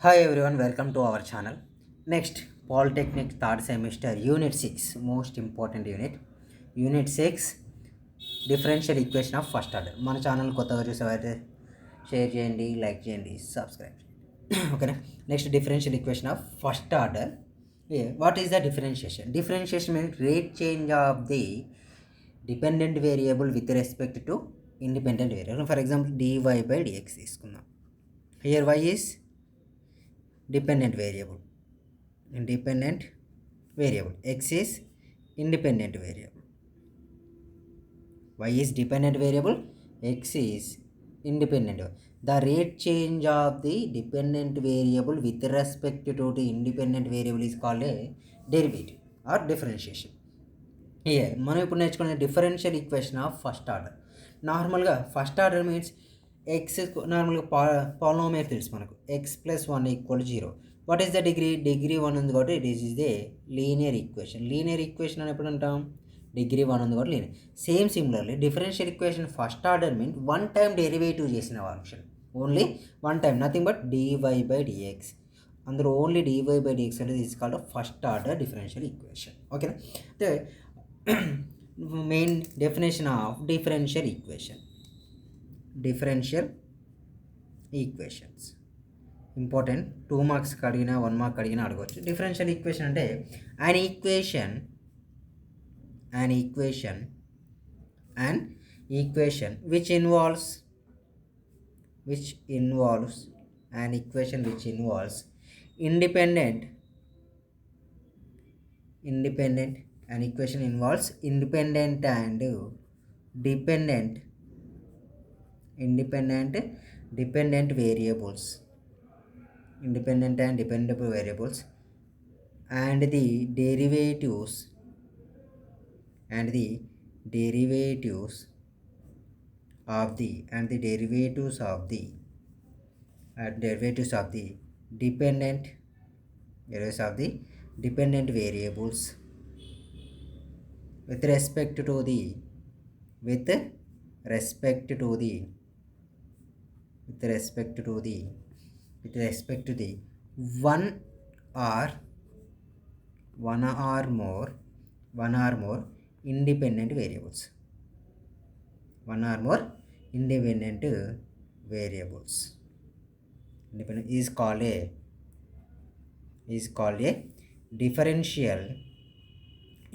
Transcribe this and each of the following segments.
Hi everyone, welcome to our channel. Next, Polytechnic third semester, Unit 6, most important unit. Unit 6, differential equation of first order. మన channel కొత్తగా చూసేవైతే share చేయండి, like చేయండి, subscribe చేయండి. ఓకేనా. Next differential equation of first order. What is the differentiation? Differentiation means rate change of the dependent variable with respect to independent variable. For example dy/dx తీసుకుందాం. Here y is dependent variable, x is independent variable, y is dependent variable, x is independent. The rate change of the dependent variable with respect to the independent variable is called a derivative or differentiation. Here మనం ఇప్పుడు నేర్చుకునే differential equation of first order. నార్మల్గా first order means X నార్మల్గా polynomial తెలుసు మనకు, X plus 1 = 0. What is the degree 1 ఉంది కాబట్టి this is the linear equation. Linear equation అని ఎప్పుడు అంటాం? డిగ్రీ 1 ఉంది కాబట్టి linear. Same similarly differential equation first order means one time derivative చేసిన function, only one time, nothing but dy/dx. అందులో only dy/dx అనేది is called first order differential equation. ఓకేనా. అయితే main definition of differential equation. Differential equations important. 2 మార్క్స్కి అడిగినా 1 mark అడిగినా అడగవచ్చు. Differential equation అంటే an equation which involves independent an equation involves independent and dependent variables, and the derivatives of the dependent variables with respect to the one or more independent variables. Independent is called a differential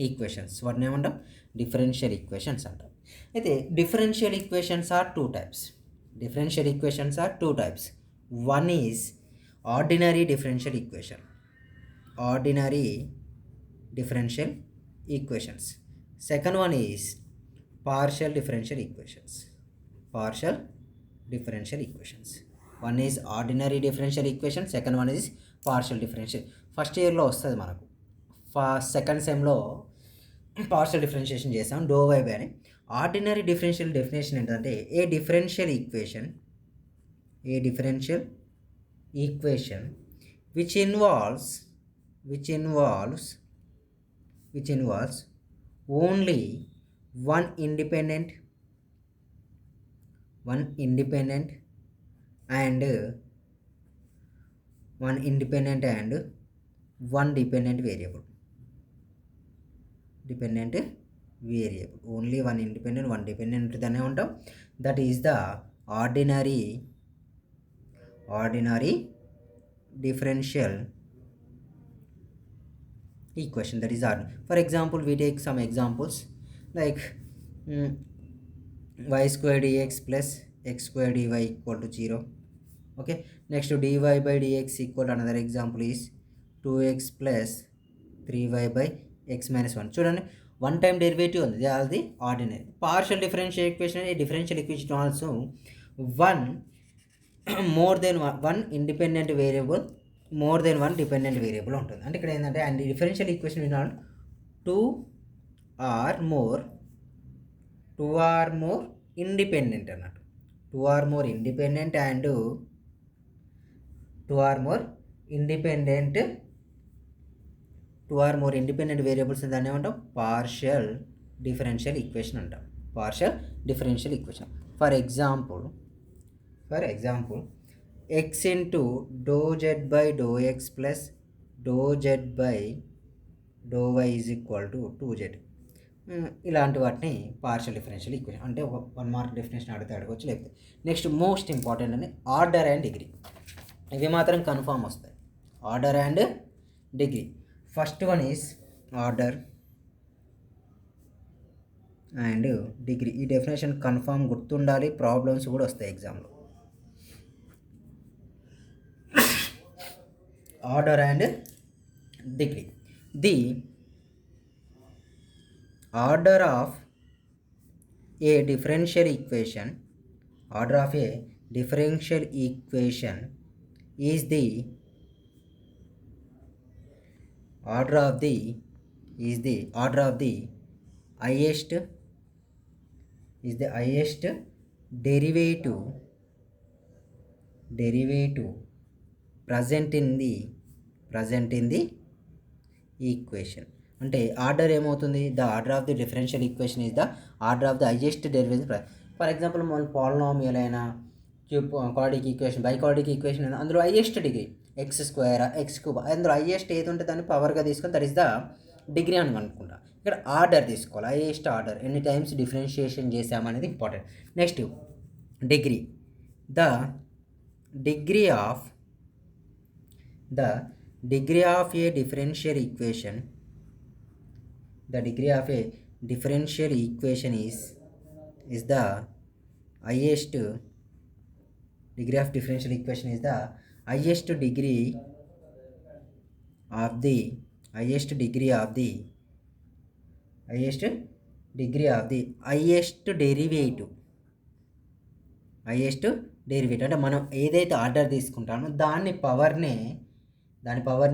equations. What name అంటాం? differential equations అంటాం. అయితే differential equations are two types. One is ordinary differential equations. Second one is partial differential equations. One is ordinary differential equation, second one is partial differential. First ఇయర్లో వస్తుంది మనకు. Second సెమ్లో partial differentiation చేసాం, ∂y/. అని. Ordinary differential definition ఏంటంటే a differential equation which involves only one independent and one dependent variable. Only one independent, one dependent దాన్ని ఉంటాం. That is the ordinary differential equation. That is ordinary. For example, we take some examples like y² dx plus x² dy = 0. Okay. Next to dy/dx equal, another example is 2x plus 3y/x minus 1. చూడండి, one time derivative ఉంది, అది ordinary. Partial differential equation differential equation also one independent variable, more than one dependent variable ఉంటుంది. అంటే ఇక్కడ ఏంటంటే and differential equation వినాలి, two or more independent అన్నట్టు. Two or more independent variables దాన్ని ఏమంటాం? పార్షియల్ డిఫరెన్షియల్ ఈక్వేషన్ అంటాం. For example x into do z by do x plus do z by do y is equal to 2z. ఇలాంటి వాటిని partial differential equation అంటే ఒక 1 mark definition అడిగితే అడగవచ్చు. లేకపోతే నెక్స్ట్ మోస్ట్ ఇంపార్టెంట్ అని ఆర్డర్ అండ్ డిగ్రీ. ఇవి మాత్రం కన్ఫామ్ వస్తాయి, order and degree. First one is order and degree. ఈ డెఫినేషన్ కన్ఫామ్ గుర్తుండాలి, ప్రాబ్లమ్స్ కూడా వస్తాయి ఎగ్జామ్లో. Order and degree. The order of a differential equation, order of a differential equation is the order of the highest derivative present in the equation. అంటే order ఏమవుతుంది, the order of the differential equation is the order of the highest derivative. For example మన polynomial అయినా quadratic equation, బైక్వాడ్రాటిక్ equation అయినా అందులో highest degree x² x³ అందులో highest ఏది ఉంటే దాన్ని పవర్గా తీసుకొని దట్ ఈస్ ద డిగ్రీ అని అనుకుంటా. ఇక్కడ ఆర్డర్ తీసుకోవాలి, హైయెస్ట్ ఆర్డర్ ఎన్ని టైమ్స్ డిఫరెన్షియేషన్ చేసామనేది important. Next degree. The degree of a differential equation, the degree of a differential equation is the highest degree of differential equation is the highest degree of the highest degree of the highest derivative అంటే మనం ఏదైతే order తీసుకుంటామో దాని పవర్నే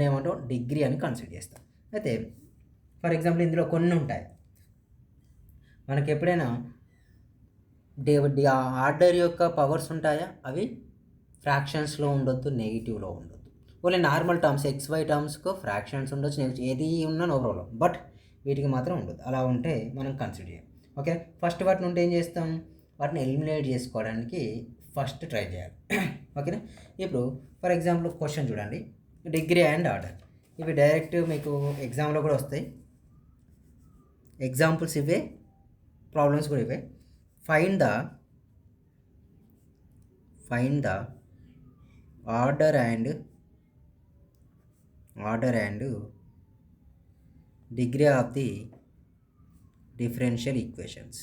ఏమంటాం degree అని consider చేస్తాం. అయితే for example ఇందులో కొన్ని ఉంటాయి, మనకి ఎప్పుడైనా ఆర్డర్ యొక్క పవర్స్ ఉంటాయా, అవి ఫ్రాక్షన్స్లో ఉండొద్దు, నెగిటివ్లో ఉండొద్దు. ఓన్లీ నార్మల్ టర్మ్స్ XY టర్మ్స్కు ఫ్రాక్షన్స్ ఉండొచ్చు, ఏది ఉన్నా నో ప్రాబ్లం, బట్ వీటికి మాత్రం ఉండదు. అలా ఉంటే మనం కన్సిడర్ చేయాలి. ఓకే, ఫస్ట్ వాటిని ఉంటే ఏం చేస్తాం, వాటిని ఎలిమినేట్ చేసుకోవడానికి ఫస్ట్ ట్రై చేయాలి. ఓకేనా. ఇప్పుడు ఫర్ ఎగ్జాంపుల్ క్వశ్చన్ చూడండి, డిగ్రీ అండ్ ఆర్డర్. ఇవి డైరెక్ట్ మీకు ఎగ్జామ్లో కూడా వస్తాయి, ఎగ్జాంపుల్స్ ఇవే, ప్రాబ్లమ్స్ కూడా ఇవే. Find the order and degree of the differential equations.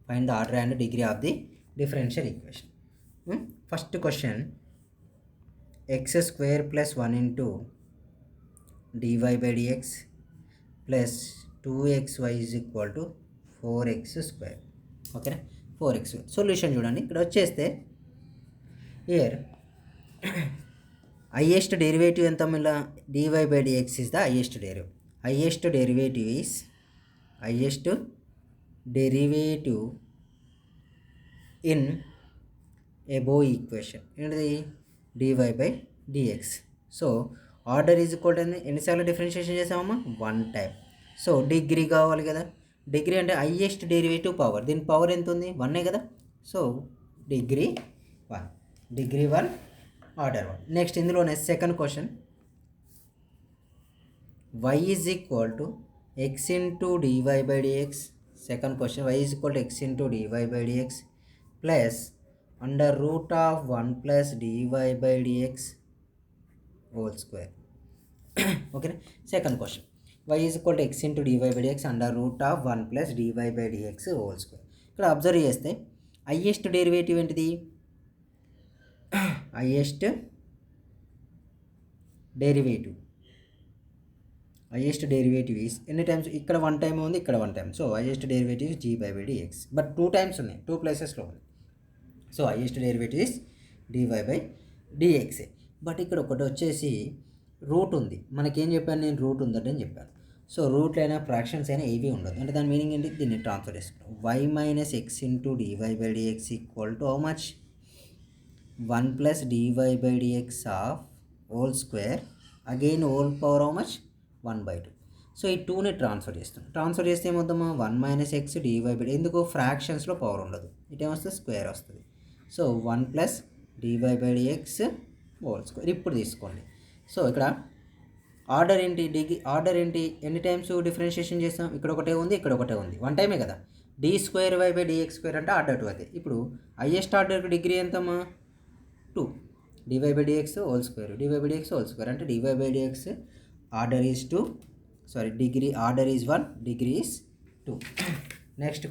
Find the order and degree of the differential equation. First question, x² + 1 × dy/dx plus 2xy = 4x². ఓకేనా, 4x. Solution చూడండి, ఇక్కడ వచ్చేస్తే హియర్ హైయెస్ట్ డెరివేటివ్ ఎంత, మళ్ళీ dy/dx is the highest derivative. Highest derivative in above equation ఏంటిది, dy/dx. So order is equal to ఎన్నిసార్లు differentiation చేసామమ్మా, 1 time. So degree కావాలి కదా, డిగ్రీ అంటే హైయెస్ట్ డెరివేటివ్ పవర్, దీని పవర్ ఎంత ఉంది, 1 కదా. So degree 1, order 1. నెక్స్ట్ ఇందులోనే second question, y is equal to x × dy/dx. Second question, y is equal to x × dy/dx plus √1 + dy/dx whole square. ఓకేనా. Second question, y is equal to x × dy/dx √1 + dy/dx whole square. ఇక్కడ observe చేస్తే highest derivative ఏంటిది, highest derivative is ఎన్ని times, ఇక్కడ 1 time ఉంది, ఇక్కడ 1 time. So highest derivative is dy/dx, but 2 times ఉన్నాయి, 2 ప్లేసెస్లో ఉంది. So highest derivative is dy/dx. But ఇక్కడ ఒకటి వచ్చేసి రూట్ ఉంది, మనకేం చెప్పాను నేను, రూట్ ఉందంటే అని చెప్పాను. సో రూట్లు అయినా ఫ్రాక్షన్స్ అయినా ఏవి ఉండదు, అంటే దాని మీనింగ్ ఏంటి, దీన్ని ట్రాన్స్ఫర్ చేసుకుంటాం. y - x × dy/dx equal to how much, 1 + dy/dx of whole square, again whole power how much, 1/2. So ఈ 2ని ట్రాన్స్ఫర్ చేస్తాం. ట్రాన్స్ఫర్ చేస్తే ఏమవుతామా, 1 - x dy/dx. ఎందుకు, ఫ్రాక్షన్స్లో పవర్ ఉండదు, ఇటేమొస్తుంది, స్క్వేర్ వస్తుంది. So 1 + dy by dx whole square. ఇప్పుడు తీసుకోండి. సో ఇక్కడ ఆర్డర్ ఏంటి, ఆర్డర్ ఏంటి, ఎన్ని టైమ్స్ డిఫరెన్షియేషన్ చేస్తాం? ఇక్కడ ఒకటే ఉంది, ఇక్కడ ఒకటే ఉంది, వన్ టైమే కదా. D square Y by D X square అంటే ఆర్డర్ 2 అయితే ఇప్పుడు హైయెస్ట్ ఆర్డర్కి డిగ్రీ ఎంతమ్మా? 2. D Y by dx whole square, D Y by dx whole square అంటే D Y by D X order is 2, degree order is 1, degree is 2. Next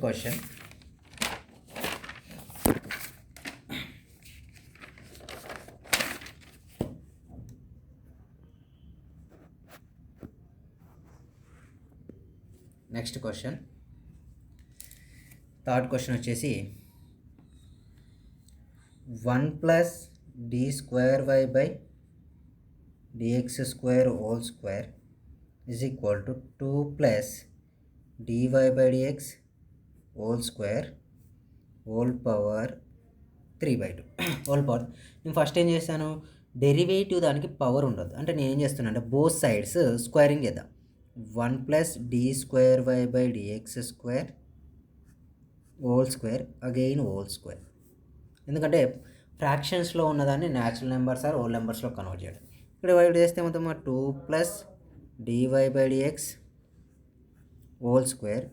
question. Third question వచ్చేసి 1 plus D square Y by D X square whole square is equal to 2 plus D Y by dx whole square whole power 3/2 whole power. నేను first ఏం చేస్తాను, derivative దానికి power ఉండదు అంటే నేను ఏం చేస్తున్నాను అంటే బోత్ సైడ్స్ స్క్వేరింగ్ చేద్దాం. 1 plus D square Y by D X square whole square again whole square. ఎందుకంటే ఫ్రాక్షన్స్లో ఉన్నదాన్ని న్యాచురల్ నెంబర్స్ ఆర్ హోల్ నెంబర్స్లో కన్వర్ట్ చేయడం. ఇక్కడ వైడ్ చేస్తే మొత్తం 2 plus D Y by dx whole square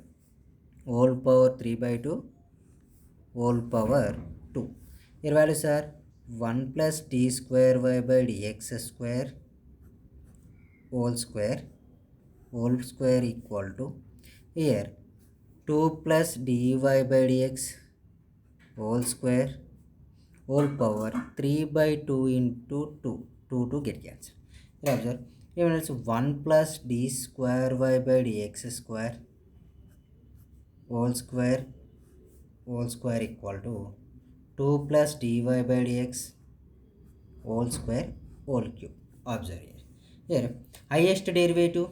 whole power 3/2 whole power 2. here values are 1 plus d square y by dx square whole square equal to here 2 plus dy by dx whole square whole power 3/2 into 2 to get cancel. Here observe, here it's 1 plus d square y by dx square whole square equal to 2 plus dy by dx whole square whole cube. Observe here highest derivative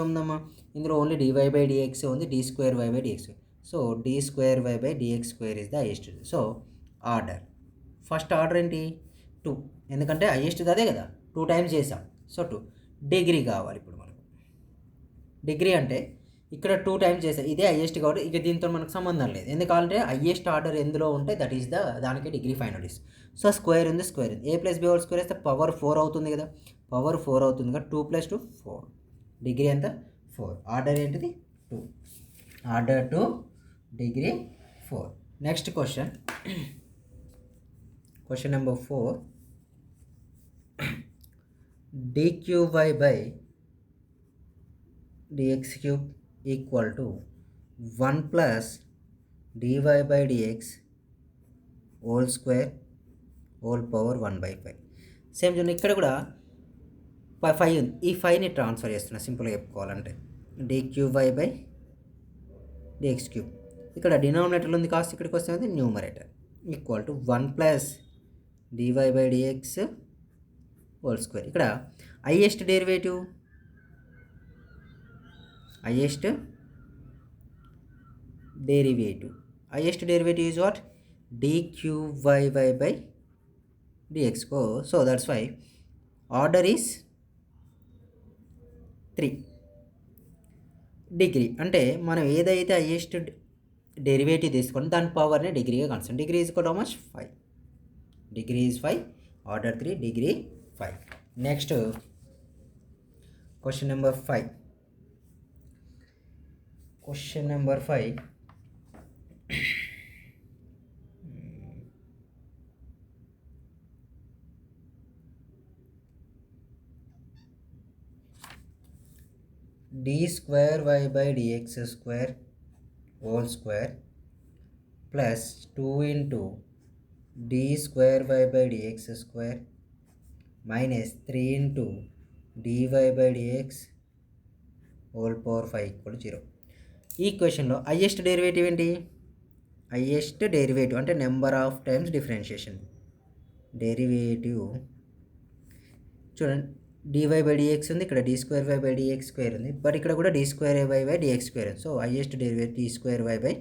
ఉందమ్మా. ఇందులో only dy by dx ఉంది, d square y by dx. So d square y by dx square is the highest. So order first order ఏంటి 2, ఎందుకంటే highest అదే కదా, 2 times చేసాం. So 2 degree కావాలి. ఇప్పుడు మనకు డిగ్రీ అంటే ఇక్కడ 2 టైమ్స్ చేసాం, ఇదే హైయెస్ట్ కాబట్టి ఇక దీంతో మనకు సంబంధం లేదు. ఎందుకంటే హైయెస్ట్ ఆర్డర్ ఎందులో ఉంటే దట్ ఈస్ దానికి degree final is. So square ఉంది, ఏ ప్లస్ బి హోల్ స్క్వేర్ వేస్తే పవర్ 4 అవుతుంది కదా, పవర్ 4 అవుతుంది కదా. 2 + 2 4, డిగ్రీ ఎంత 4. ఆర్డర్ ఏంటిది 2, order 2 degree 4. Next question number 4 dqy by dx cube equal to 1 plus dy by dx whole square whole power 1/5. Same చూడండి, ఇక్కడ కూడా 5 ఉంది, ఈ 5ని ట్రాన్స్ఫర్ చేస్తున్నా సింపుల్గా చెప్పుకోవాలంటే dqy by dx cube. ఇక్కడ డినామినేటర్లో ఉంది కాస్ట్, ఇక్కడికి వస్తే numerator equal to 1 plus dy by dx whole square. ఇక్కడ highest derivative is what? dqy by dx. So that's why order is 3. Degree అంటే మనం ఏదైతే హైయెస్ట్ డెరివేటివ్ తీసుకొని దాని పవర్ని డిగ్రీగా consider. Degree is equal to how much? 5. Degree is 5, order 3, degree 5. Next question number 5. d square y by dx square whole square plus 2 into d square y by dx square minus 3 into dy by dx whole power 5 equal to 0. ఈ క్వశ్చన్లో highest derivative ఏంటి? Highest derivative అంటే number of times differentiation. Derivative చూడండి, dy by dx ఉంది, ఇక్కడ d square y by dx square ఉంది, but ఇక్కడ కూడా d square y by dx square ఉంది. So highest derivative d square y by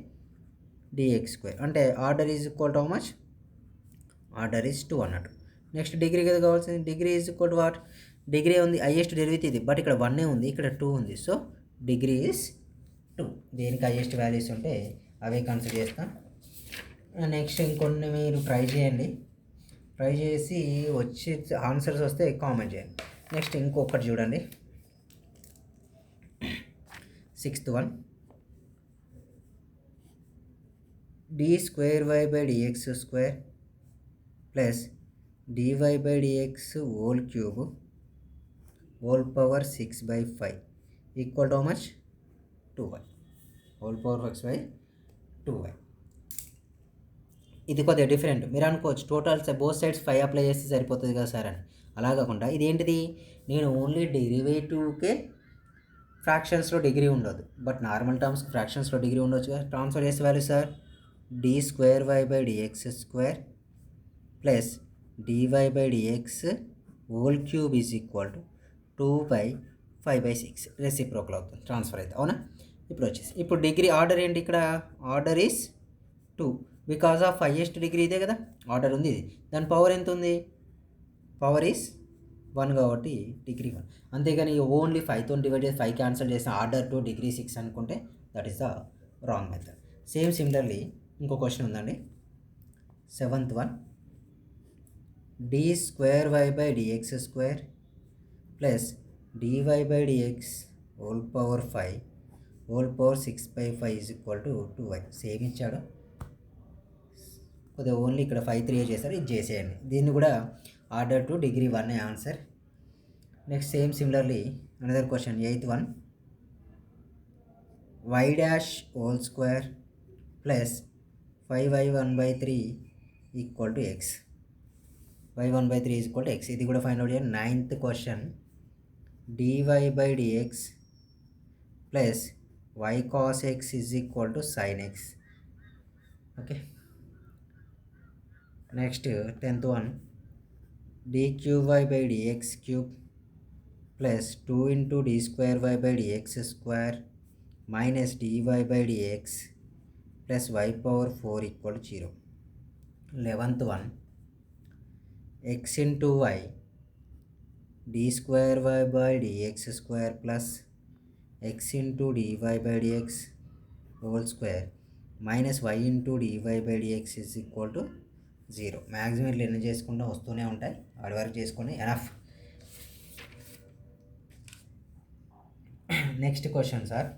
dx square అంటే order is equal to how much? Order is 2 అన్నట్టు. Next degree కదా కావాల్సింది, degree is equal to what? Degree ఉంది, highest derivative ఇది, but ఇక్కడ 1 ఉంది, ఇక్కడ 2 ఉంది. So degree is 2. దేనికి హైయెస్ట్ వాల్యూస్ ఉంటే అవే కన్సిడర్ చేస్తాం. నెక్స్ట్ ఇంకొన్ని మీరు ట్రై చేయండి, ట్రై చేసి వచ్చి ఆన్సర్స్ వస్తే కామెంట్ చేయండి. నెక్స్ట్ ఇంకొకటి చూడండి, 6th one, d²y/dx² plus dy/dx whole cube whole power 6/5 equal to how much? 2y whole power 6/2y. ఇది కొద్దిగా డిఫరెంట్. మీరు అనుకోవచ్చు టోటల్ బోత్ సైడ్స్ 5 అప్లై చేస్తే సరిపోతుంది కదా సార్ అని. అలా కాకుండా ఇది ఏంటిది, నేను ఓన్లీ డెరివేటివ్కే ఫ్రాక్షన్స్లో డిగ్రీ ఉండదు, బట్ నార్మల్ టర్మ్స్కి ఫ్రాక్షన్స్లో డిగ్రీ ఉండొచ్చు కదా. ట్రాన్స్ఫర్ చేసే value sir d²y/dx² plus dy/dx whole cube is equal to 2/5/6 reciprocal అవుతుంది, ట్రాన్స్ఫర్ అయితే. అవునా? ఇప్పుడు వచ్చేసి ఇప్పుడు డిగ్రీ ఆర్డర్ ఏంటి ఇక్కడ? Order is 2 because of highest degree ఇదే కదా, ఆర్డర్ ఉంది ఇది. దాని పవర్ ఎంత ఉంది? పవర్ ఈస్ 1 కాబట్టి డిగ్రీ 1. అంతేగాని ఓన్లీ 5తో డివైడ్ చేసి 5 క్యాన్సిల్ చేసిన ఆర్డర్ 2 డిగ్రీ 6 అనుకుంటే that is the wrong method. Same similarly ఇంకో క్వశ్చన్ ఉందండి, 7th one, d²y/dx² plus dy/dx whole power 5 whole power 6/5 is equal to 2y. Same ఇచ్చాడు, కొద్దిగా ఓన్లీ ఇక్కడ 5 3 చేశారు, ఇది చేసేయండి. దీన్ని కూడా order 2 degree 1 answer. Next same similarly another question, 8th one, y' plus 5y1/3 equal to x. y1/3 is equal to x. ఇది కూడా ఫైండ్ అవుట్ చేయండి. 9th question, dy/dx plus y cos x is equal to sin x. Okay. Next 10th one, d³y/dx³ plus 2 into d²y/dx² minus dy/dx plus y power 4 equal to 0. 11th one, x into y d²y/dx² plus x into dy/dx whole square minus y into dy/dx is equal to 0. Maximum ఇట్లా ఎన్ని చేసుకుంటూ వస్తూనే ఉంటాయి, వాడి వరకు చేసుకొని enough. Next question sir,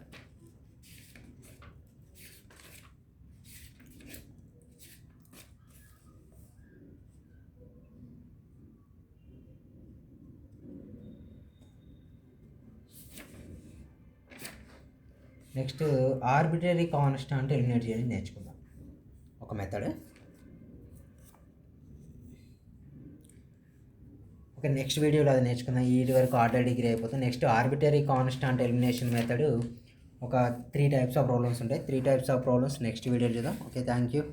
next arbitrary constant eliminate చేయడం నేర్చుకుందాం, ఒక మెథడ్. ఓకే, నెక్స్ట్ వీడియోలో అది నేర్చుకుందాం. ఈ వరకు ఆర్డర్ డిగ్రీ అయిపోతుంది. Next arbitrary constant elimination method, ఒక 3 టైప్స్ ఆఫ్ ప్రాబ్లమ్స్ ఉంటాయి. 3 టైప్స్ ఆఫ్ ప్రాబ్లమ్స్ నెక్స్ట్ వీడియోలో చూద్దాం. Okay, thank you.